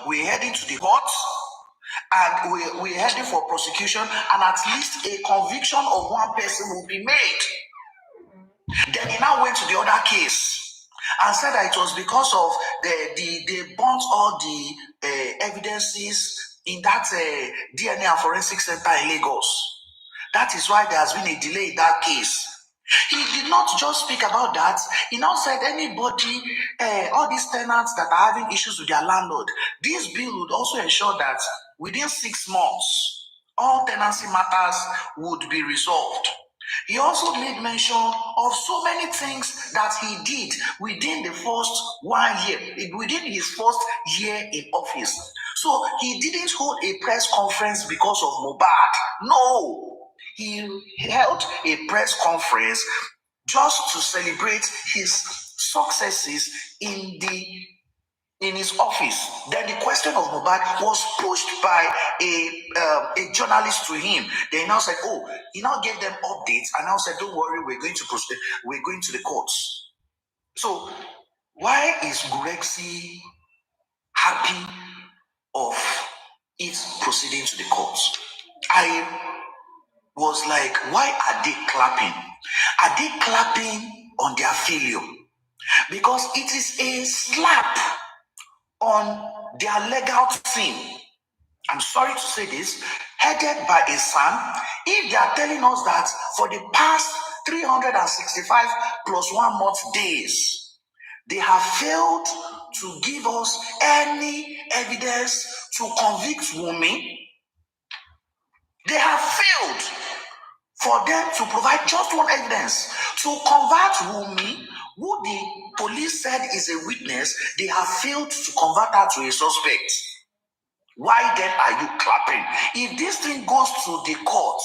we're heading to the court, and we're heading for prosecution, and at least a conviction of one person will be made. Then he now went to the other case and said that it was because of they burnt all the evidences in that DNA and forensic center in Lagos. That is why there has been a delay in that case. He did not just speak about that. He now said anybody, all these tenants that are having issues with their landlord, this bill would also ensure that within 6 months, all tenancy matters would be resolved. He also made mention of so many things that he did within the first 1 year, within his first year in office. So he didn't hold a press conference because of Mohbad. No. He held a press conference just to celebrate his successes in his office. Then the question of Mohbad was pushed by a journalist to him. They now said, he now gave them updates and now said, don't worry, we're going to the courts. So why is GUREXY happy of it proceeding to the courts? I was like, why are they clapping? Are they clapping on their failure? Because it is a slap on their legal team. I'm sorry to say this, headed by a son. If they are telling us that for the past 365 plus 1 month days, they have failed to give us any evidence to convict Wunmi, they have failed for them to provide just one evidence to convert Wunmi, who the police said is a witness. They have failed to convert her to a suspect. Why then are you clapping? If this thing goes to the court,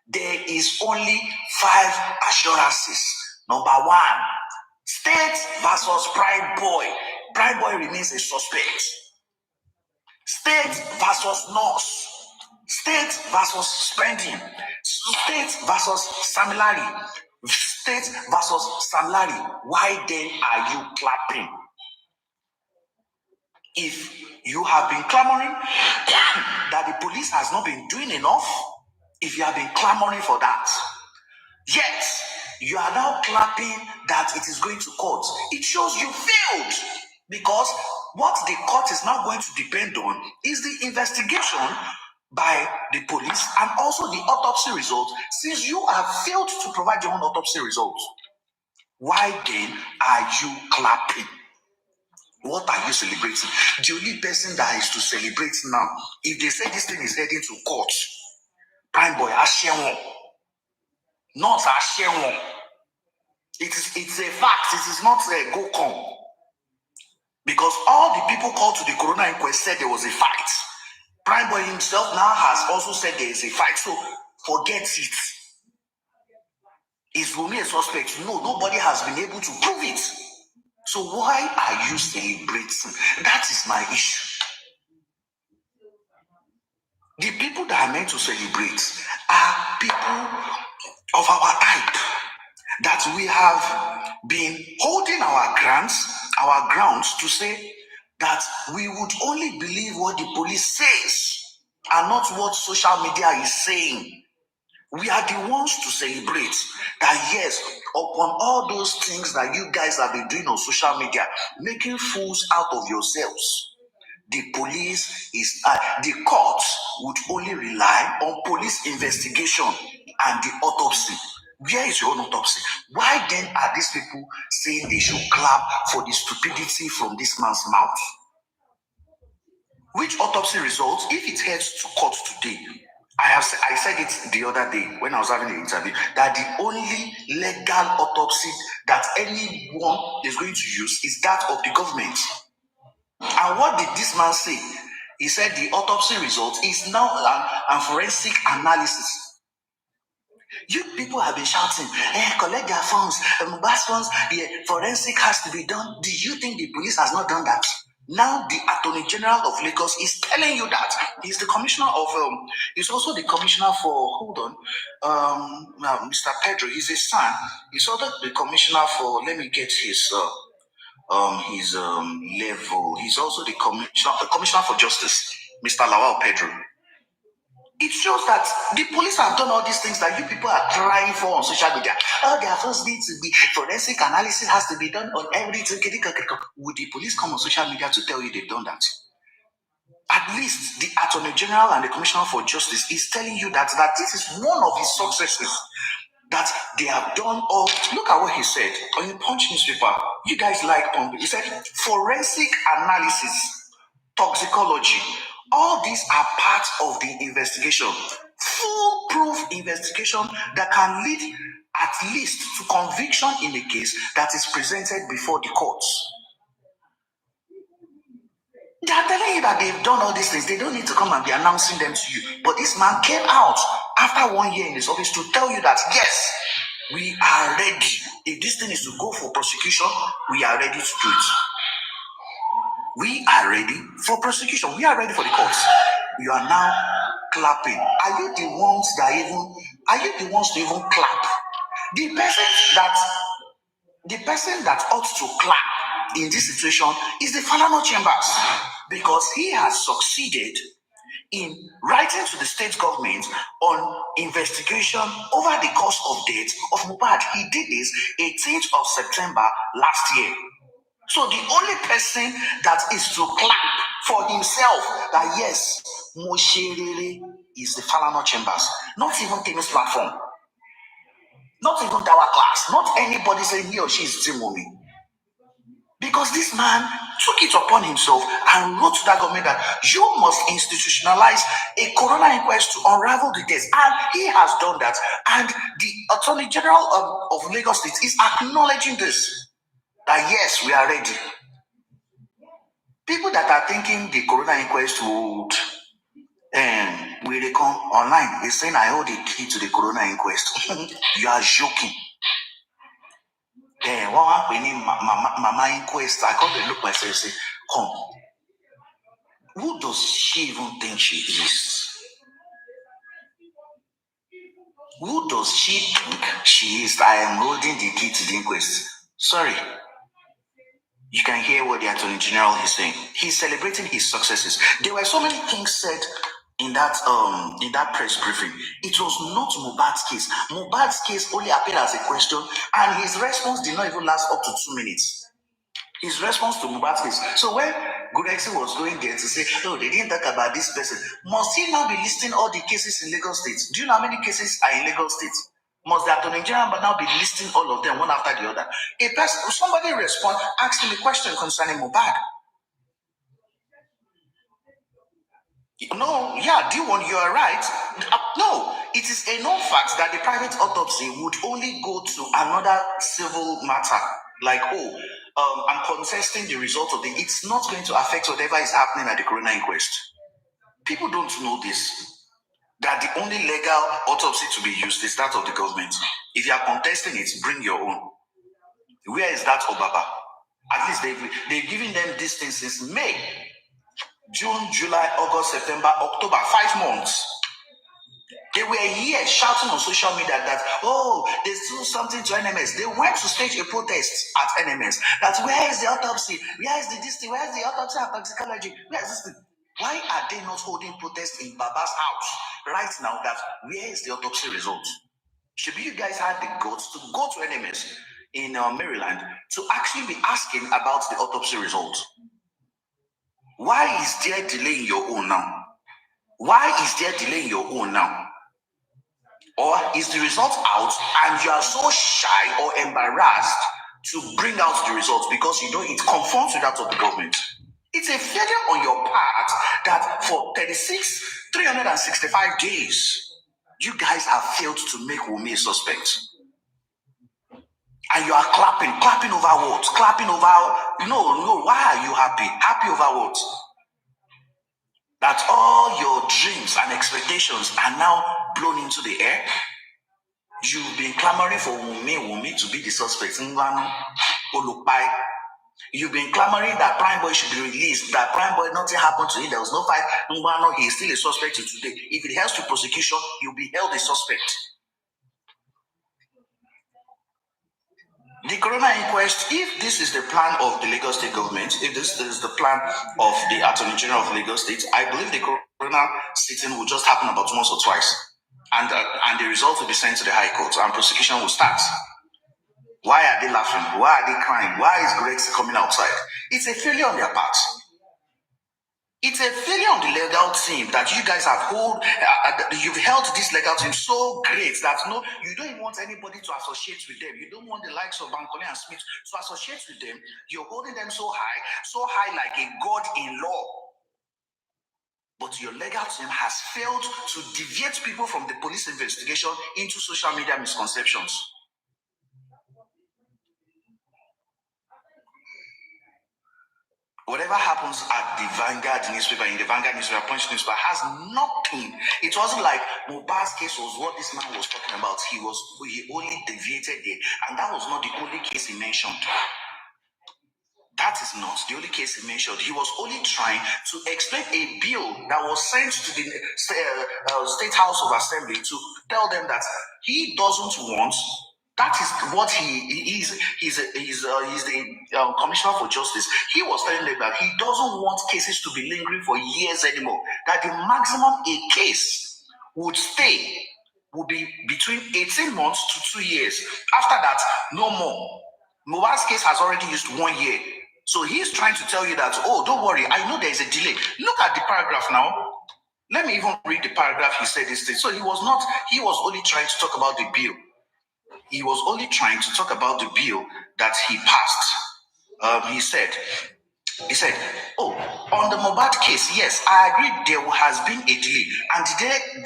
there is only 5 assurances. Number 1, State versus Prime Boy. Prime Boy remains a suspect. State versus Nurse. State versus Spending. State versus Samilari. State versus Samilari. Why then are you clapping? If you have been clamoring that the police has not been doing enough, if you have been clamoring for that, yet you are now clapping that it is going to court, it shows you failed. Because what the court is now going to depend on is the investigation by the police and also the autopsy results. Since you have failed to provide your own autopsy results, why then are you clapping? What are you celebrating? The only person that is to celebrate now, if they say this thing is heading to court, Prime Boy, Ashewo, not Ashewo. It's a fact. It is not a go come. Because all the people called to the Corona inquest said there was a fight. Prime Boy himself now has also said there is a fight. So forget it. Is Wunmi a suspect? No, nobody has been able to prove it. So why are you celebrating? That is my issue. The people that are meant to celebrate are people of our type, that we have been holding our grounds to say that we would only believe what the police says and not what social media is saying. We are the ones to celebrate that, yes, upon all those things that you guys have been doing on social media, making fools out of yourselves, the police is, the courts would only rely on police investigation and the autopsy. Where is your own autopsy? Why then are these people saying they should clap for the stupidity from this man's mouth? Which autopsy results, if it heads to court today, I said it the other day when I was having an interview, that the only legal autopsy that anyone is going to use is that of the government. And what did this man say? He said the autopsy result is now a forensic analysis. You people have been shouting, collect their funds, Mohbad's funds, forensic has to be done. Do you think the police has not done that? Now the Attorney General of Lagos is telling you that. He's the commissioner of, he's also the commissioner for, Mr. Pedro, he's his son. He's also the commissioner for, let me get his his level. He's also the commissioner for justice, Mr. Lawal Pedro. It shows that the police have done all these things that you people are crying for on social media. Oh, there first needs to be forensic analysis has to be done on everything. Would the police come on social media to tell you they've done that? At least the Attorney General and the Commissioner for Justice is telling you that this is one of his successes. That they have done all. Look at what he said on the Punch newspaper. You guys like Punch. He said forensic analysis, toxicology. All these are part of the investigation. Foolproof investigation that can lead at least to conviction in a case that is presented before the courts. They are telling you that they've done all these things. They don't need to come and be announcing them to you. But this man came out after 1 year in his office to tell you that, yes, we are ready. If this thing is to go for prosecution, we are ready to do it. We are ready for prosecution. We are ready for the courts. You are now clapping. Are you the ones to even clap? The person that ought to clap in this situation is the Falano Chambers, because he has succeeded in writing to the state government on investigation over the cause of death of Mohbad. He did this 18th of September last year. So the only person that is to clap for himself that yes, Mosherere is the Falano Chambers, not even Timmy's platform. Not even Dawa class. Not anybody saying he or she is Timomi. Because this man took it upon himself and wrote to that government that you must institutionalize a coroner inquest to unravel the case. And he has done that. And the Attorney General of Lagos State is acknowledging this. That yes, we are ready. People that are thinking the coroner inquest would will come online is saying I hold the key to the coroner inquest. You are joking. One mama inquest, I can't look myself and say, come. Who does she even think she is? Who does she think she is? I am holding the key to the inquest. Sorry. You can hear what the Attorney General is saying. He's celebrating his successes. There were so many things said in that press briefing. It was not Mohbad's case. Mohbad's case only appeared as a question, and his response did not even last up to 2 minutes. His response to Mohbad's case. So when GUREXY was going there to say, oh, they didn't talk about this person, must he now be listing all the cases in Lagos State? Do you know how many cases are in Lagos State? Must the Attorney General now be listing all of them one after the other? Somebody asked him a question concerning Mohbad. No, yeah, D1, you are right. No, it is a known fact that the private autopsy would only go to another civil matter. Like, I'm contesting the result of it's not going to affect whatever is happening at the coroner inquest. People don't know this. That the only legal autopsy to be used is that of the government. If you are contesting it, bring your own. Where is that Obaba? At least they've given them this thing since May. June, July, August, September, October, 5 months. They were here shouting on social media that, they do something to NMS. They went to stage a protest at NMS. That where is the autopsy? Where is this thing? Where is the autopsy and toxicology? Where is this thing? Why are they not holding protest in Baba's house right now? That where is the autopsy result? Should you guys had the guts to go to NMS in Maryland to actually be asking about the autopsy result? Why is there delay in your own now? Why is there delay in your own now? Or is the result out and you are so shy or embarrassed to bring out the results because you know it conforms with that of the government? It's a failure on your part that for 365 days, you guys have failed to make Wunmi a suspect. And you are clapping over what? Clapping over, no, why are you happy? Happy over what? That all your dreams and expectations are now blown into the air. You've been clamoring for Wunmi to be the suspect. You've been clamoring that Prime Boy should be released, that Prime Boy, nothing happened to him, there was no fight. He is still a suspect to today. If it helps to prosecution, he'll be held a suspect. The Corona inquest, if this is the plan of the Lagos State government, if this is the plan of the Attorney General of Lagos State, I believe the Corona sitting will just happen about once or twice. And the result will be sent to the High Court and prosecution will start. Why are they laughing? Why are they crying? Why is GUREXY coming outside? It's a failure on their part. It's a failure on the legal team that you guys have you've held this legal team so great that no, you don't even want anybody to associate with them. You don't want the likes of Bankole and Smith to associate with them. You're holding them so high like a god in law. But your legal team has failed to deviate people from the police investigation into social media misconceptions. Whatever happens at the Vanguard newspaper, in the Vanguard newspaper, Punch newspaper, has nothing. It wasn't like Mohbad's case was what this man was talking about. He only deviated there. And that was not the only case he mentioned. That is not the only case he mentioned. He was only trying to explain a bill that was sent to the State House of Assembly to tell them that he doesn't want. That is what he's the Commissioner for Justice. He was telling them that he doesn't want cases to be lingering for years anymore. That the maximum a case would stay would be between 18 months to 2 years. After that, no more. Mohbad's case has already used 1 year. So he's trying to tell you that, oh, don't worry, I know there's a delay. Look at the paragraph now. Let me even read the paragraph he said this thing. So he was only trying to talk about the bill. He was only trying to talk about the bill that he passed. He said, oh, on the Mohbad case, yes, I agree there has been a delay. And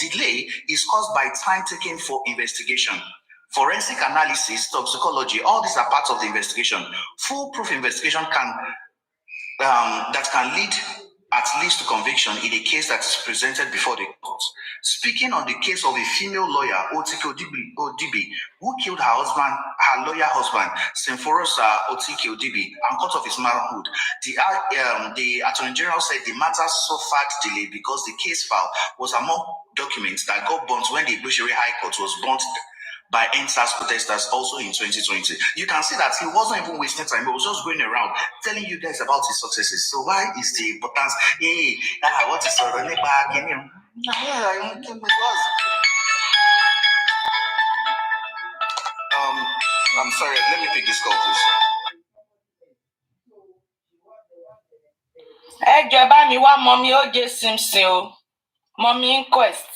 the delay is caused by time taken for investigation. Forensic analysis, toxicology, all these are parts of the investigation. Foolproof investigation that can lead at least to conviction in a case that is presented before the court. Speaking on the case of a female lawyer, Otike Odibi, who killed her lawyer husband, Symphorosa Otike Odibi, and cut off his manhood, the Attorney General said the matter suffered delay because the case file was among documents that got burnt when the Igboshiri High Court was burnt by NSAS protesters also in 2020. You can see that he wasn't even wasting time. He was just going around telling you guys about his successes. So why is the importance? Hey, what is I'm sorry, let me pick this call, please. Ẹ jọ̀ọ́ bá mi wá Mummy O.J. Simpson o. Mummy inquest.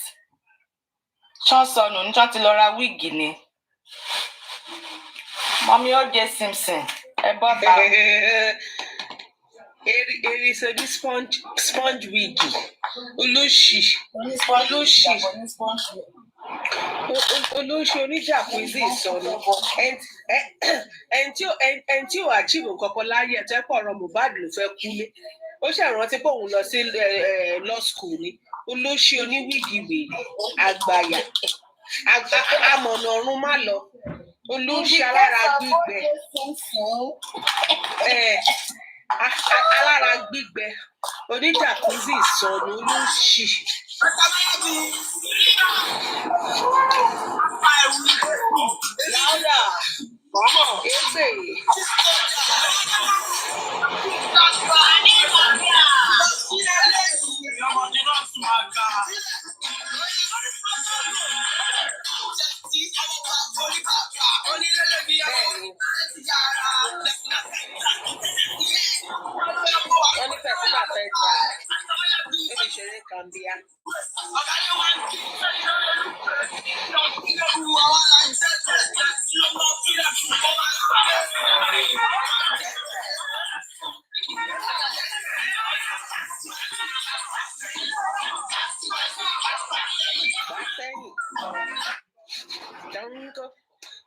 Ṣán sọnù ní ṣán ti lọ ra wíìgì ni. Mummy O.J. Simpson. Ẹ bọ́ ta. Eris oní sponge wíìgì. Olóṣì. Olóṣì oníjàpínsì sọnù. Ẹni tí ò achieve nǹkan kan láyé ẹ̀ tẹ́ pọ̀ ọ̀rọ̀ Mohbad ló fẹ́ kúlé. Ó ṣèrántí pé òun lọ sí law school ni. Olóṣì oníwíìgì wèrè àgbàyà. Amọ̀nà ọ̀run má lọ. Olóṣì alára gbígbẹ. Alára gbígbẹ. Oníjàpínsì sọnù olóṣì. Laura, ese.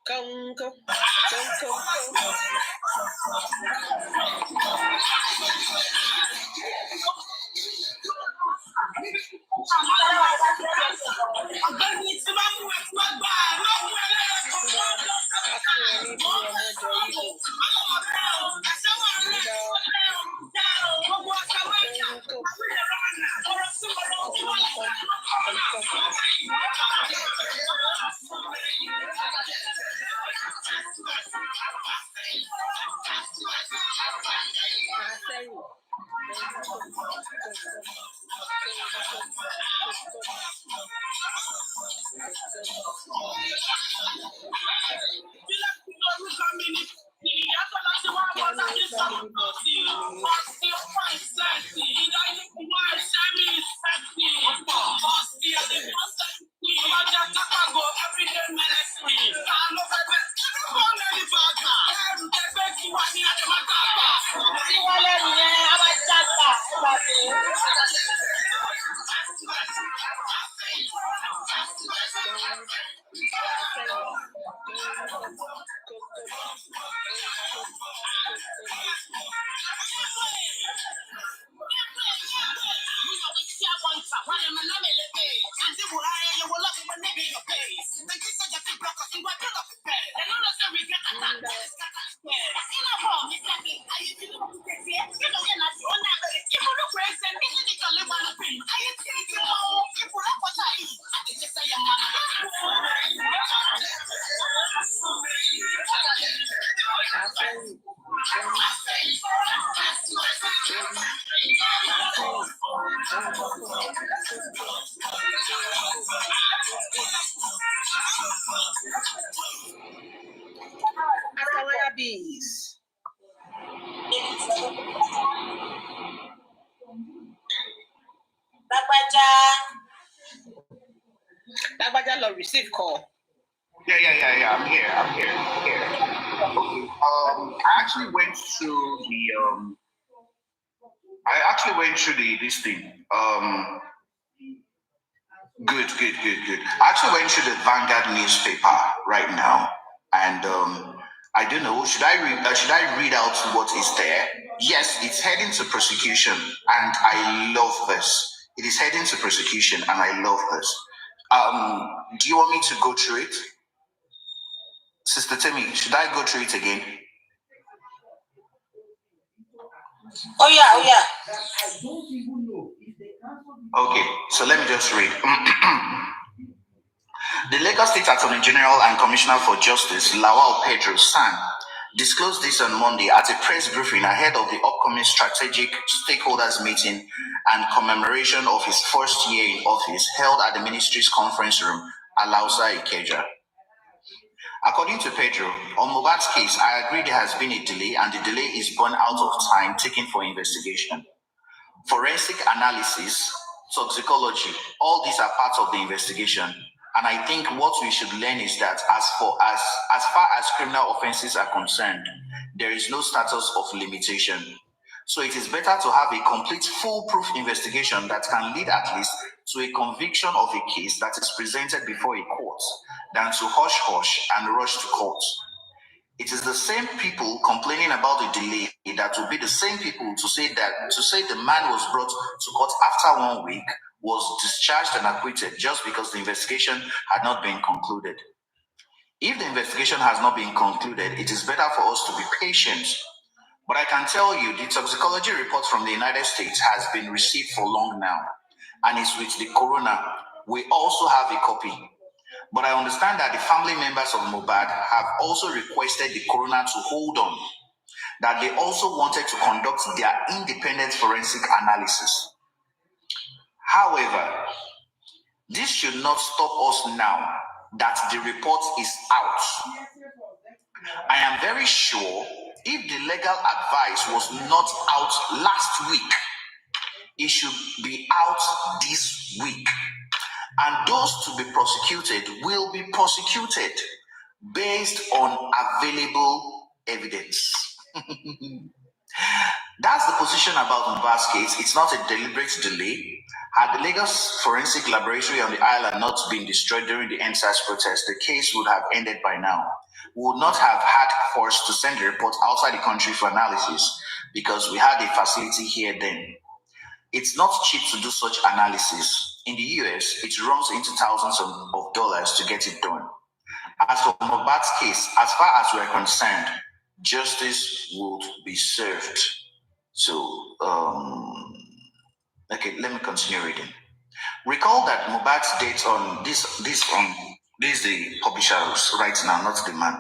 Congo. Akawaya bees. Lagbaja will receive call. Yeah. I'm here. Okay. I actually went through this thing. Good. I actually went through the Vanguard newspaper right now, and I don't know. Should I read out what is there? Yes, it's heading to prosecution, and I love this. It is heading to prosecution, and I love this. Do you want me to go through it, Sister Timmy? Should I go through it again? Oh yeah. Okay, so let me just read. The Lagos State Attorney General and Commissioner for Justice, Lawal Pedro San, disclosed this on Monday at a press briefing ahead of the upcoming strategic stakeholders meeting and commemoration of his first year in office held at the ministry's conference room, Alausa, Ikeja. According to Pedro, on Mohbad's case, I agree there has been a delay, and the delay is born out of time taken for investigation. Forensic analysis, toxicology, all these are parts of the investigation. And I think what we should learn is that as far as criminal offenses are concerned, there is no status of limitation. So it is better to have a complete foolproof investigation that can lead at least to a conviction of a case that is presented before a court than to hush and rush to court. It is the same people complaining about the delay that will be the same people to say the man was brought to court after 1 week, was discharged and acquitted just because the investigation had not been concluded. If the investigation has not been concluded, it is better for us to be patient. But I can tell you the toxicology report from the United States has been received for long now, and it's with the coroner. We also have a copy. But I understand that the family members of Mohbad have also requested the coroner to hold on, that they also wanted to conduct their independent forensic analysis. However, this should not stop us now that the report is out. I am very sure if the legal advice was not out last week, it should be out this week. And those to be prosecuted will be prosecuted based on available evidence. That's the position about Mohbad's case. It's not a deliberate delay. Had the Lagos Forensic Laboratory on the island not been destroyed during the NSAS protest, the case would have ended by now. We would not have had force to send the report outside the country for analysis because we had a facility here then. It's not cheap to do such analysis. In the US, it runs into thousands of dollars to get it done. As for Mohbad's case, as far as we're concerned, justice would be served. So, okay, let me continue reading. Recall that Mohbad's date on this is the publishers right now, not the man.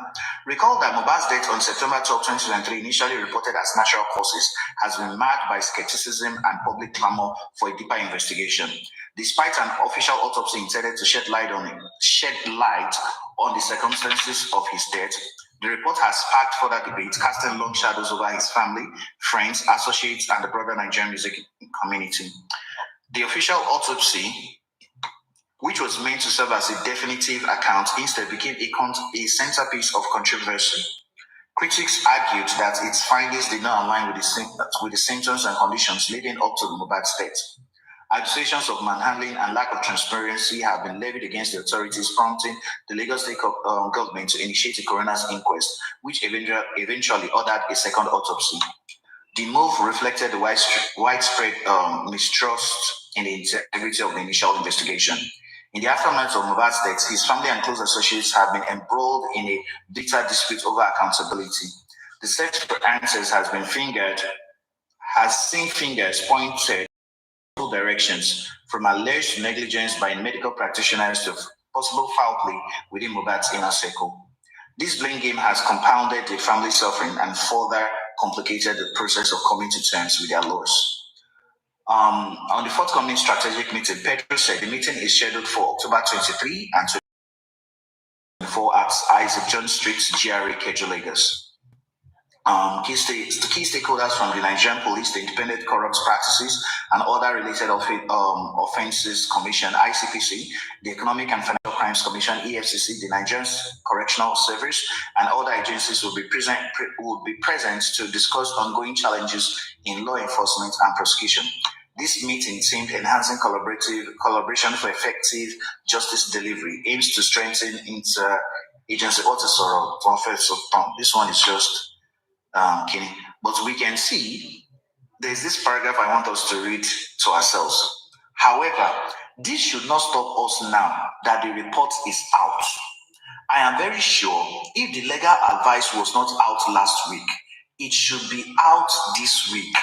Recall that Mohbad's death on September 12, 2023, initially reported as natural causes, has been marked by skepticism and public clamor for a deeper investigation. Despite an official autopsy intended to shed light on the circumstances of his death, the report has sparked further debate, casting long shadows over his family, friends, associates, and the broader Nigerian music community. The official autopsy, which was meant to serve as a definitive account, instead became a centerpiece of controversy. Critics argued that its findings did not align with the symptoms and conditions leading up to Mohbad's death. Accusations of manhandling and lack of transparency have been levied against the authorities, prompting the Lagos State government to initiate a coroner's inquest, which eventually ordered a second autopsy. The move reflected the widespread mistrust in the integrity of the initial investigation. In the aftermath of Mohbad's death, his family and close associates have been embroiled in a bitter dispute over accountability. The search for answers has seen fingers pointed in directions, from alleged negligence by medical practitioners to possible foul play within Mohbad's inner circle. This blame game has compounded the family's suffering and further complicated the process of coming to terms with their loss. On the forthcoming strategic meeting, Pedro said the meeting is scheduled for October 23 and 24 at Isaac John Street, GRA, Kejo, Lagos. Key stakeholders from the Nigerian Police, the Independent Corrupt Practices and Other Related Offences Commission, ICPC, the Economic and Financial Crimes Commission, EFCC, the Nigerian Correctional Service, and other agencies will be present to discuss ongoing challenges in law enforcement and prosecution. This meeting, themed Enhancing Collaboration for Effective Justice Delivery, aims to strengthen inter-agency. This one is just but we can see there's this paragraph I want us to read to ourselves. However, this should not stop us now that the report is out. I am very sure if the legal advice was not out last week, it should be out this week.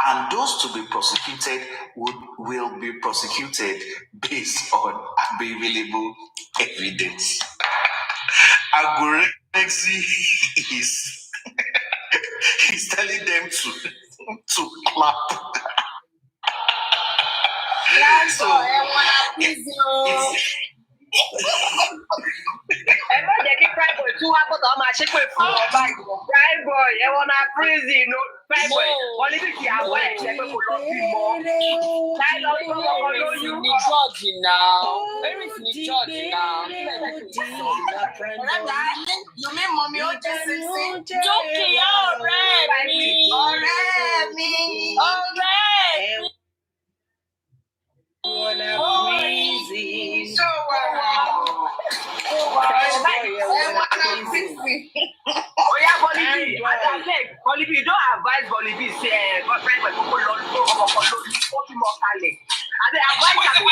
And those to be prosecuted will be prosecuted based on available evidence. GUREXY he's telling them to clap. So Prime boy tún wá gbọ́dọ̀ máa ṣépè fún ọ báyìí. Prime boy ẹ wọ́n máa crazy inú. Prime boy wọ́n ní bí kì í àwọ̀ ẹ̀ ṣe pé kò lọ bí mọ́. Láì lọ sí ọkọ̀ lóyún. Ní George náà. Eris ní George náà. You mean mommy ó jẹ́ sísìn? Dúkìá ọ̀rẹ́ mi. Ọ̀rẹ́ mi. Ọ̀rẹ́ mi. Crazy. So Bolibi, you don't advise Bolibi say boyfriend when people love you, or people more talent. And they advise them.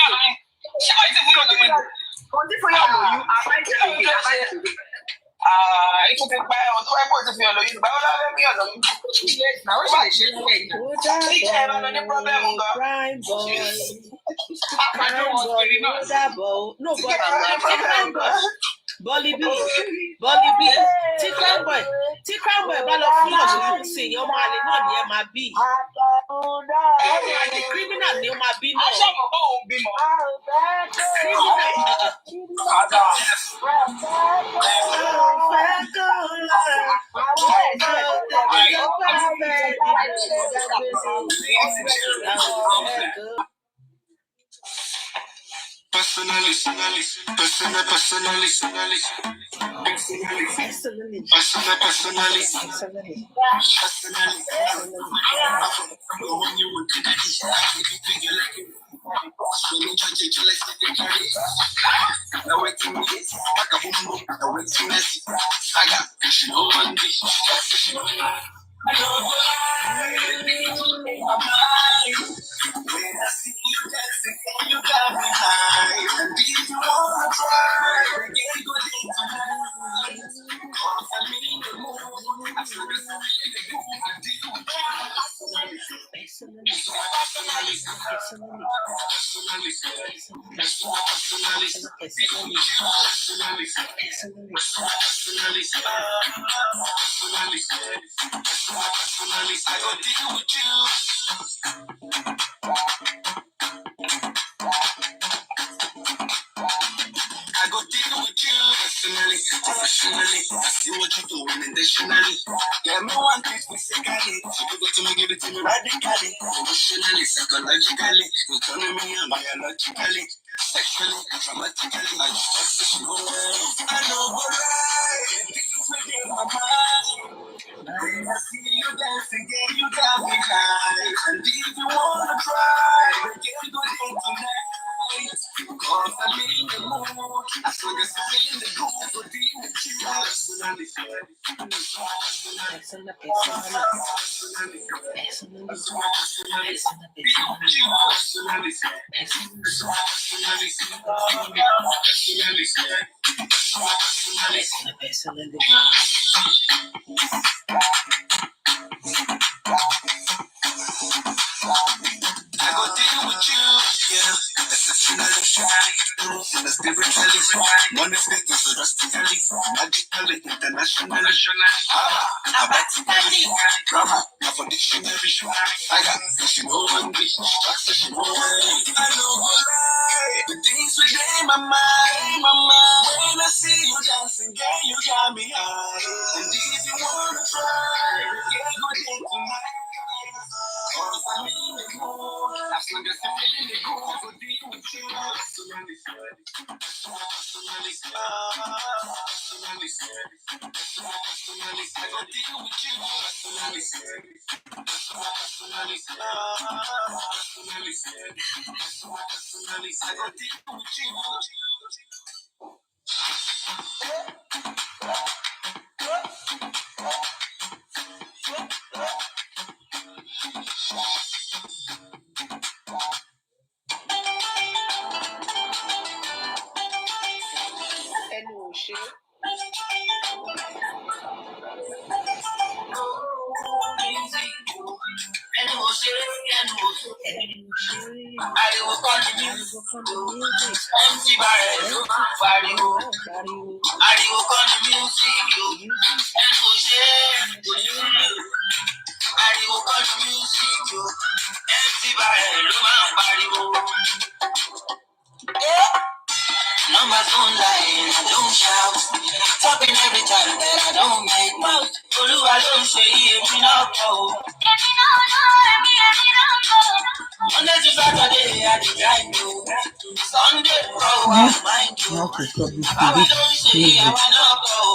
Continue for you, advise them. It will take by on 12 points if you're looking. But I'll be on the now. What should I problem? Prime boy. No, but Bolibi, T-Crime boy, bá lọ fún ọ̀dùnkún sí i, ọmọ àlè náà ni ẹ máa bí. Ọmọ àlè criminal ni ó máa bí náà. Personally. When I see you dancing, you got me high. And if you wanna try, we can go day tonight. Cause I'm in the mood. I feel the same in the mood. I deal with I go deal with you. I go deal with you personally, professionally. I see what you're doing intentionally. Yeah, me want it physically. So you got to me, give it to me radically. Emotionally, psychologically. You're turning me on biologically. Sexually, dramatically. I just want to know. I know what things within my mind. When I see you dancing, girl, you got me high. And if you wanna try, we can go day tonight. Cause I'm in the mood. As long as I'm in the groove, we'll be with you. Personally. I go deal with you, yeah. Exceptionally shy. The spirit Money speaking, so drastically, magically, internationally. Abatically, grammar, not for dictionary. I got she know English, she know I know lie. The things within my mind, When I see you dancing, girl, you got me high. And if you wanna try, yeah, go take tonight. Cause I'm in the mood. As long as I'm feeling the groove, I could be with you. Personally, I go deal with you. I go deal with you. ẹnu ò ṣe é. Ariwo kọ́ ni music. MC Barrett ló máa ń pariwo. Ariwo kọ́ ni music. Ẹnu ò ṣe é, kò ní rí. Ariwo kọ́ ni music. MC Barrett ló máa ń pariwo. Numbers don't lie, I don't shout. Talking every time that I don't make mouth. Olúwa ló ń ṣe iye mi náà kọ́ o. Èmi náà kọ́. Monday to Saturday, I dey grind o. Sunday, oh, I mind you. Àwa ló ń ṣe iye àwa náà kọ́ o.